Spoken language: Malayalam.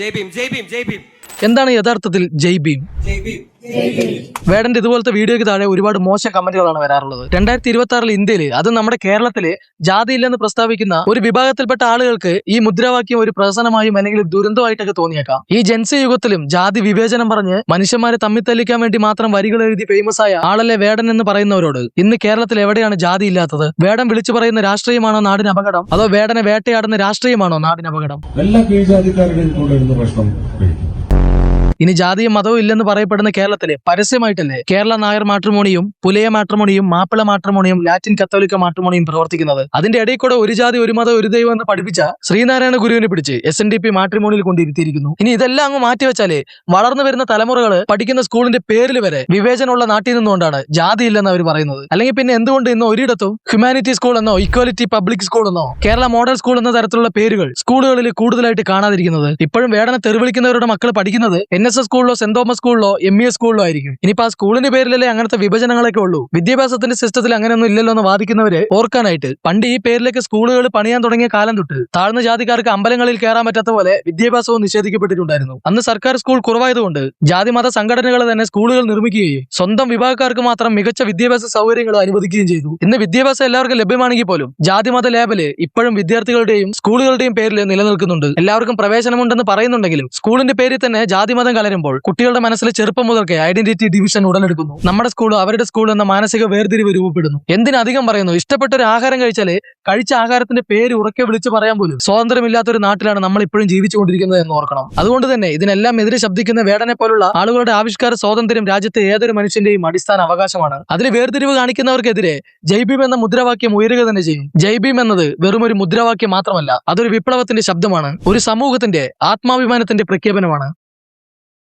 ജയ് ഭീം ജയ് ഭീം ജയ് ഭീം. എന്താണ് യഥാർത്ഥത്തിൽ ജയ് ഭീം? വേടന്റെ ഇതുപോലത്തെ വീഡിയോയ്ക്ക് താഴെ ഒരുപാട് മോശം കമന്റുകളാണ് വരാറുള്ളത്. 2026 ഇന്ത്യയിൽ, അത് നമ്മുടെ കേരളത്തില് ജാതിയില്ലെന്ന് പ്രസ്താവിക്കുന്ന ഒരു വിഭാഗത്തിൽപ്പെട്ട ആളുകൾക്ക് ഈ മുദ്രാവാക്യം ഒരു പ്രഹസനമായും അല്ലെങ്കിൽ ദുരന്തമായിട്ടൊക്കെ തോന്നിയേക്കാം. ഈ ജൻസി യുഗത്തിലും ജാതി വിവേചനം പറഞ്ഞ് മനുഷ്യന്മാരെ തമ്മിൽ തല്ലിക്കാൻ വേണ്ടി മാത്രം വരികൾ എഴുതി ഫേമസ് ആയ ആളല്ലേ വേടൻ എന്ന് പറയുന്നവരോട് ഇന്ന് കേരളത്തിൽ എവിടെയാണ് ജാതി ഇല്ലാത്തത്? വേടൻ വിളിച്ചു പറയുന്ന രാഷ്ട്രീയമാണോ നാടിന് അപകടം, അതോ വേടനെ വേട്ടയാടുന്ന രാഷ്ട്രീയമാണോ നാടിന് അപകടം? എല്ലാ കീഴ്ജാതിക്കാരുടെയും കൊണ്ടുവരുന്ന പ്രശ്നം കഴിക്കും. ഇനി ജാതിയും മതവും ഇല്ലെന്ന് പറയപ്പെടുന്ന കേരളത്തിലെ പരസ്യമായിട്ടല്ലേ കേരള നായർ മാട്രിമോണിയും പുലയ മാട്രിമോണിയും മാപ്പിള മാട്രിമോണിയും ലാറ്റിൻ കത്തോലിക്ക മാട്രിമോണിയും പ്രവർത്തിക്കുന്നത്? അതിന്റെ ഇടയിൽ കൂടെ ഒരു ജാതി ഒരു മതം ഒരു ദൈവം എന്ന് പഠിപ്പിച്ച ശ്രീനാരായണ ഗുരുവിനെ പിടിച്ച് SNDP മാട്രിമോണിയിൽ കൊണ്ടിരുത്തിയിരിക്കുന്നു. ഇനി ഇതെല്ലാം അങ്ങ് മാറ്റിവെച്ചാലേ വളർന്നു വരുന്ന തലമുറകൾ പഠിക്കുന്ന സ്കൂളിന്റെ പേരിൽ വരെ വിവേചനമുള്ള നാട്ടിൽ നിന്നുകൊണ്ടാണ് ജാതി ഇല്ലെന്ന് അവർ പറയുന്നത്. അല്ലെങ്കിൽ പിന്നെ എന്തുകൊണ്ട് ഇന്ന് ഒരിടത്തും ഹ്യൂമാനിറ്റി സ്കൂൾ എന്നോ ഇക്വാലിറ്റി പബ്ലിക് സ്കൂൾ എന്നോ കേരള മോഡൽ സ്കൂൾ എന്ന തരത്തിലുള്ള പേരുകൾ സ്കൂളുകളിൽ കൂടുതലായിട്ട് കാണാതിരിക്കുന്നത്? ഇപ്പോഴും വേടനെ തെറിവിളിക്കുന്നവരുടെ മക്കൾ പഠിക്കുന്നത് NSS സ്കൂളിലോ സെന്റ് തോമസ് സ്കൂളിലോ MES സ്കൂളിലോ ആയിരിക്കും. ഇനിയിപ്പോ ആ സ്കൂളിന്റെ പേരിലല്ലേ അങ്ങനത്തെ വിഭജനങ്ങളൊക്കെ ഉള്ളൂ. വിദ്യാഭ്യാസത്തിന്റെ സിസ്റ്റത്തിൽ അങ്ങനെയൊന്നും ഇല്ലല്ലോ എന്ന് വാദിക്കുന്നവരെ ഓർക്കാനായിട്ട്, പണ്ട് ഈ പേരിലേക്ക് സ്കൂളുകൾ പണിയാൻ തുടങ്ങിയ കാലം തൊട്ട് താഴ്ന്ന ജാതിക്കാർക്ക് അമ്പലങ്ങളിൽ കയറാൻ പറ്റാത്ത പോലെ വിദ്യാഭ്യാസവും നിഷേധിക്കപ്പെട്ടിട്ടുണ്ടായിരുന്നു. അന്ന് സർക്കാർ സ്കൂൾ കുറവായതുകൊണ്ട് ജാതിമത സംഘടനകൾ തന്നെ സ്കൂളുകൾ നിർമ്മിക്കുകയും സ്വന്തം വിഭാഗക്കാർക്ക് മാത്രം മികച്ച വിദ്യാഭ്യാസ സൗകര്യങ്ങൾ അനുവദിക്കുകയും ചെയ്തു. ഇന്ന് വിദ്യാഭ്യാസം എല്ലാവർക്കും ലഭ്യമാണെങ്കിൽ പോലും ജാതിമത ലേബല് ഇപ്പോഴും വിദ്യാർത്ഥികളുടെയും സ്കൂളുകളുടെയും പേരിൽ നിലനിൽക്കുന്നുണ്ട്. എല്ലാവർക്കും പ്രവേശനമുണ്ടെന്ന് പറയുന്നുണ്ടെങ്കിലും സ്കൂളിന്റെ പേരിൽ തന്നെ ജാതിമതം കലരുമ്പോൾ കുട്ടികളുടെ മനസ്സിൽ ചെറുപ്പം മുതൽക്കേ ഐഡന്റിറ്റി ഡിവിഷൻ ഉടലെടുക്കുന്നു. നമ്മുടെ സ്കൂൾ അവരുടെ സ്കൂൾ എന്ന മാനസിക വേർതിരിവ് രൂപപ്പെടുന്നു. എന്തിനധികം പറയുന്നു, ഇഷ്ടപ്പെട്ട ഒരു ആഹാരം കഴിച്ചാല് കഴിച്ച ആഹാരത്തിന്റെ പേര് ഉറക്കെ വിളിച്ചു പറയാൻ പോലും സ്വാതന്ത്ര്യമില്ലാത്ത ഒരു നാട്ടിലാണ് നമ്മൾ ഇപ്പോഴും ജീവിച്ചുകൊണ്ടിരിക്കുന്നത് എന്ന് ഓർക്കണം. അതുകൊണ്ട് തന്നെ ഇതിനെല്ലാം എതിരെ ശബ്ദിക്കുന്ന വേടനെ പോലുള്ള ആളുകളുടെ ആവിഷ്കാര സ്വാതന്ത്ര്യം രാജ്യത്തെ ഏതൊരു മനുഷ്യന്റെയും അടിസ്ഥാന അവകാശമാണ്. അതിൽ വേർതിരിവ് കാണിക്കുന്നവർക്കെതിരെ ജയ് ഭീം എന്ന മുദ്രാവാക്യം ഉയരുക തന്നെ ചെയ്യും. ജയ് ഭീം എന്നത് വെറും ഒരു മുദ്രാവാക്യം മാത്രമല്ല, അതൊരു വിപ്ലവത്തിന്റെ ശബ്ദമാണ്. ഒരു സമൂഹത്തിന്റെ ആത്മാഭിമാനത്തിന്റെ പ്രഖ്യാപനമാണ്.